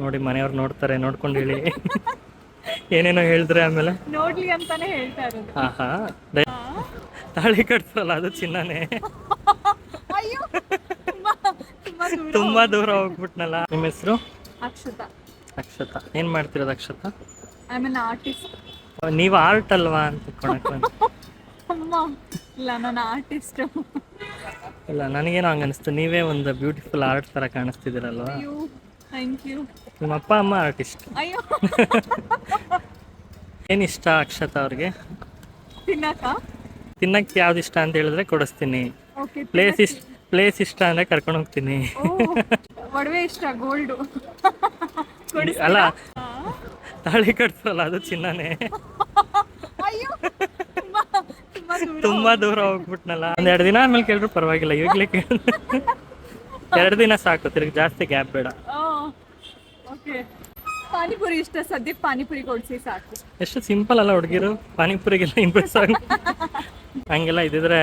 ನೋಡಿ ಮನೆಯವ್ರು ನೋಡ್ತಾರೆ, ನೋಡ್ಕೊಂಡು ಹೇಳಿ. ಏನೇನೋ ಹೇಳಿದ್ರೆ ಆಮೇಲೆ ನೋಡ್ಲಿ ಅಂತಾನೆ ಹೇಳ್ತಾ ಇರೋದು. ಆಹಾ ತಾಳಿ ಕಟ್ತಾರಲ್ಲ ಅದು ಚಿನ್ನನೇ. ಅಯ್ಯೋ ತುಂಬಾ ತುಂಬಾ ದೂರ ತುಂಬಾ ದೂರ ಹೋಗ್ಬಿಟ್ನಲ್ಲ. ನಿಮ್ಮ ಹೆಸರು? ಅಕ್ಷತಾ. ಅಕ್ಷತಾ. ಏನ್ ಮಾಡ್ತಿರೋದು Akshata? I am an artist. ನೀವು ಆರ್ಟ್ ಅಲ್ವಾ ಅಂತ ಕೊಣಕ್ ಅಮ್ಮ ಇಲ್ಲ, ನಾನು ಆರ್ಟಿಸ್ಟ್. ಇಲ್ಲ, ನನಗೇನೋ ಹಂಗ ಅನಿಸ್ತು, ನೀವೇ ಒಂದು ಬ್ಯೂಟಿಫುಲ್ ಆರ್ಟ್ ತರ ಕಾಣಿಸ್ತಿದ್ದೀರಲ್ವಾ. ಅಯ್ಯೋ ಥ್ಯಾಂಕ್ ಯು. ನಿಮ್ಮ ಅಪ್ಪ ಅಮ್ಮ ಆರ್ಟಿಸ್ಟ್. ಅಯ್ಯೋ ಏನ್ ಇಷ್ಟ ಅಕ್ಷತಾ ಅವ್ರಿಗೆ? ತಿನ್ನಕ್ಕ ಯಾವ್ದು ಇಷ್ಟ ಅಂತ ಹೇಳಿದ್ರೆ ಕೊಡಿಸ್ತೀನಿ. ಓಕೆ. ಪ್ಲೇಸ್ ಇಷ್ಟ ಅಂದ್ರೆ ಕರ್ಕೊಂಡು ಹೋಗ್ತೀನಿ. ಒಡವೆ ಇಷ್ಟ, ಗೋಲ್ಡು. ಅಲ್ಲ, ತಾಳಿ ಕಟ್ತಾರಲ್ಲ ಅದು ಚಿನ್ನನೇ. ಅಯ್ಯೋ ತುಂಬಾ ದೂರ ಹೋಗ್ಬಿಟ್ನಲ್ಲ. ಒಂದ್ 2 ದಿನ ಆದ್ಮೇಲೆ ಕೇಳಿದ್ರು ಪರವಾಗಿಲ್ಲ, ಇವಾಗ್ಲೇ ಕೇಳ. 2 ದಿನ ಸಾಕು, ತಿರ್ಗಿ ಜಾಸ್ತಿ ಗ್ಯಾಪ್ ಬೇಡ. ಓಕೆ. ಪಾನಿಪುರಿ ಇಷ್ಟ, ಸದ್ಯಕ್ಕೆ ಪಾನಿಪುರಿ ಕೊಡ್ಸಿ ಸಾಕು. ಎಷ್ಟು ಸಿಂಪಲ್ ಅಲ್ಲ ಹುಡುಗಿರು, ಪಾನಿಪುರಿಗೆಲ್ಲ ಇಂಪ್ರೆಸ್ ಆಗ. ಹಂಗೆಲ್ಲ ಇದ್ದಿದ್ರೆ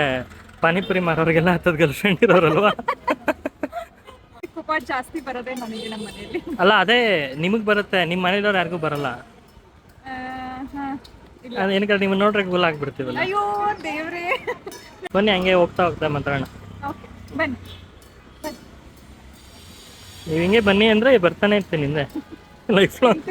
ಪಾನಿಪುರಿ ಮಾರೋರಿಗೆಲ್ಲ 10 ಗರ್ಲ್ ಫ್ರೆಂಡ್ ಇರೋರಲ್ವಾ. ಕೋಪ ಜಾಸ್ತಿ ಬರೋದೇ ನನಗೆ ನಮ್ಮ ಮನೆಯಲ್ಲಿ. ಅಲ್ಲ, ಅದೇ ನಿಮಗ್ ಬರುತ್ತೆ, ನಿಮ್ಮ ಮನೆಯವ್ರು ಯಾರಿಗೂ ಬರಲ್ಲ. ಏನಕ್ಕೆ ನೀವು ನೋಡ್ರೆ ಗುಲ್ ಆಗ್ಬಿಡ್ತೀವಲ್ಲ. ಅಯ್ಯೋ ದೇವ್ರೇ. ಬನ್ನಿ, ಹಂಗೆ ಹೋಗ್ತಾ ಹೋಗ್ತಾ ಮಾತಾಡೋಣ. ಓಕೆ ಬನ್ನಿ. ನೀವು ಹಿಂಗೆ ಬನ್ನಿ ಅಂದ್ರೆ ಬರ್ತಾನೆ ಇರ್ತೀನಿ ಹಿಂದೆ ಲೈಫ್ ಲಾಂಗ್.